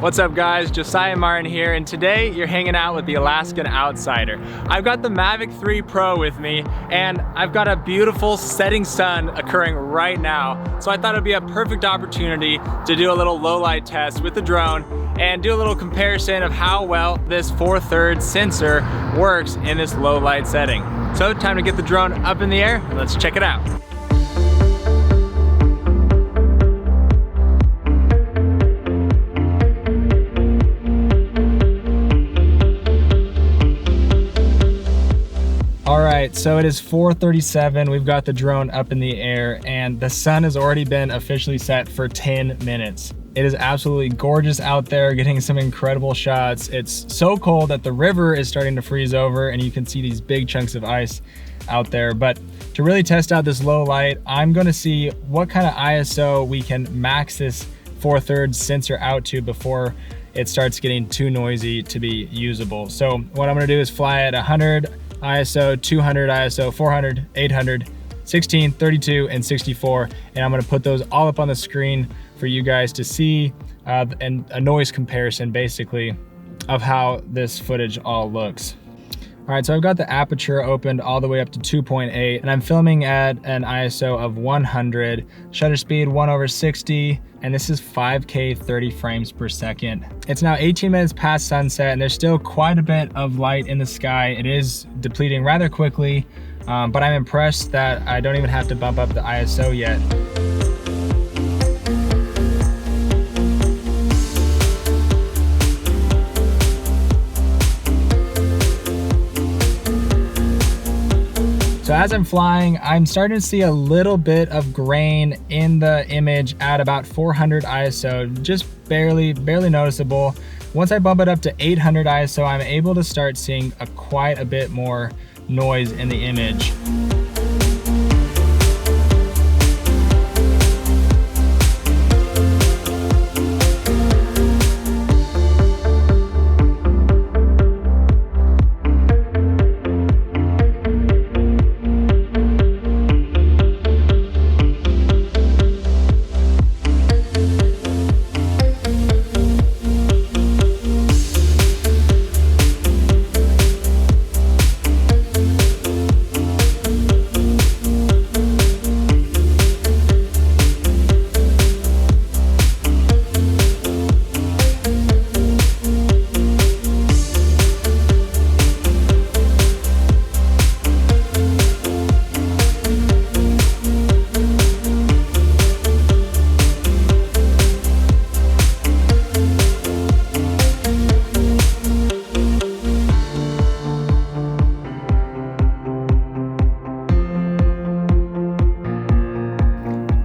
What's up guys, Josiah Martin here, and today you're hanging out with the Alaskan Outsider. I've got the Mavic 3 Pro with me, and I've got a beautiful setting sun occurring right now. So I thought it'd be a perfect opportunity to do a little low light test with the drone and do a little comparison of how well this 4/3 sensor works in this low light setting. So time to get the drone up in the air, let's check it out. All right, so it is 4:37. We've got the drone up in the air and the sun has already been officially set for 10 minutes. It is absolutely gorgeous out there, getting some incredible shots. It's so cold that the river is starting to freeze over and you can see these big chunks of ice out there. But to really test out this low light, I'm gonna see what kind of ISO we can max this 4/3 sensor out to before it starts getting too noisy to be usable. So what I'm gonna do is fly at 100 ISO, 200 ISO, 400, 800, 16, 32, and 64. And I'm gonna put those all up on the screen for you guys to see and a noise comparison basically of how this footage all looks. All right, so I've got the aperture opened all the way up to 2.8 and I'm filming at an ISO of 100, shutter speed 1/60, and this is 5K 30 frames per second. It's now 18 minutes past sunset and there's still quite a bit of light in the sky. It is depleting rather quickly, but I'm impressed that I don't even have to bump up the ISO yet. So as I'm flying, I'm starting to see a little bit of grain in the image at about 400 ISO, just barely noticeable. Once I bump it up to 800 ISO, I'm able to start seeing quite a bit more noise in the image.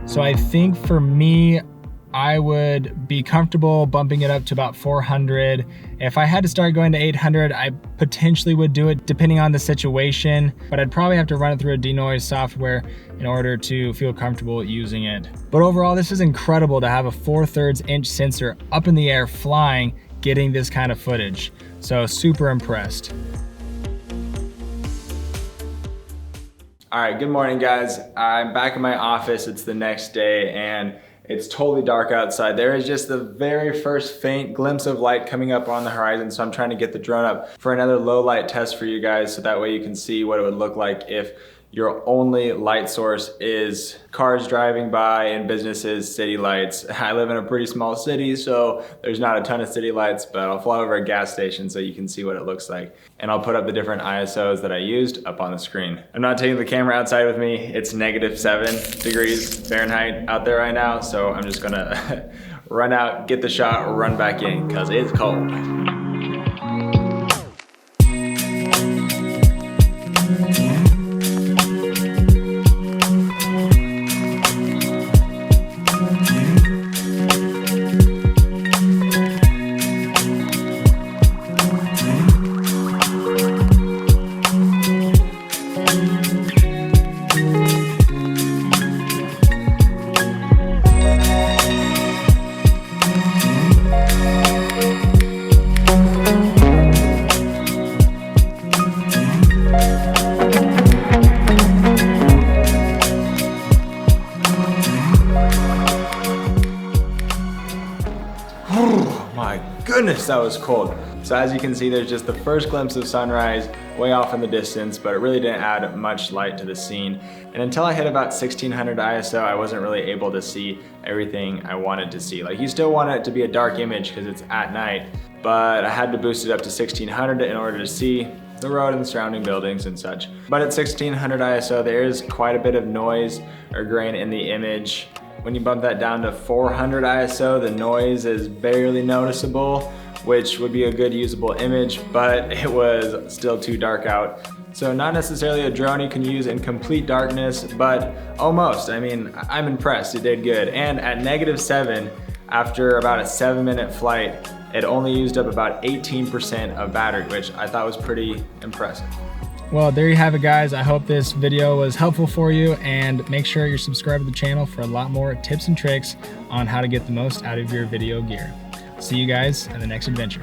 So I think for me, I would be comfortable bumping it up to about 400. If I had to start going to 800, I potentially would do it depending on the situation, but I'd probably have to run it through a denoise software in order to feel comfortable using it. But overall, this is incredible to have a 4/3 inch sensor up in the air flying, getting this kind of footage. So super impressed. All right, good morning guys. I'm back in my office. It's the next day and it's totally dark outside. There is just the very first faint glimpse of light coming up on the horizon. So I'm trying to get the drone up for another low light test for you guys. So that way you can see what it would look like if your only light source is cars driving by and businesses, city lights. I live in a pretty small city, so there's not a ton of city lights, but I'll fly over a gas station so you can see what it looks like. And I'll put up the different ISOs that I used up on the screen. I'm not taking the camera outside with me. It's -7 degrees Fahrenheit out there right now, so I'm just gonna run out, get the shot, run back in, cause it's cold. my goodness, that was cold. So as you can see, there's just the first glimpse of sunrise way off in the distance, but it really didn't add much light to the scene. And until I hit about 1600 ISO, I wasn't really able to see everything I wanted to see. Like, you still want it to be a dark image because it's at night, but I had to boost it up to 1600 in order to see the road and the surrounding buildings and such. But at 1600 ISO, there is quite a bit of noise or grain in the image. When you bump that down to 400 ISO, the noise is barely noticeable, which would be a good usable image, but it was still too dark out. So not necessarily a drone you can use in complete darkness, but almost. I mean, I'm impressed, it did good. And at -7, after about a 7-minute flight, it only used up about 18% of battery, which I thought was pretty impressive. Well, there you have it, guys. I hope this video was helpful for you, and make sure you're subscribed to the channel for a lot more tips and tricks on how to get the most out of your video gear. See you guys in the next adventure.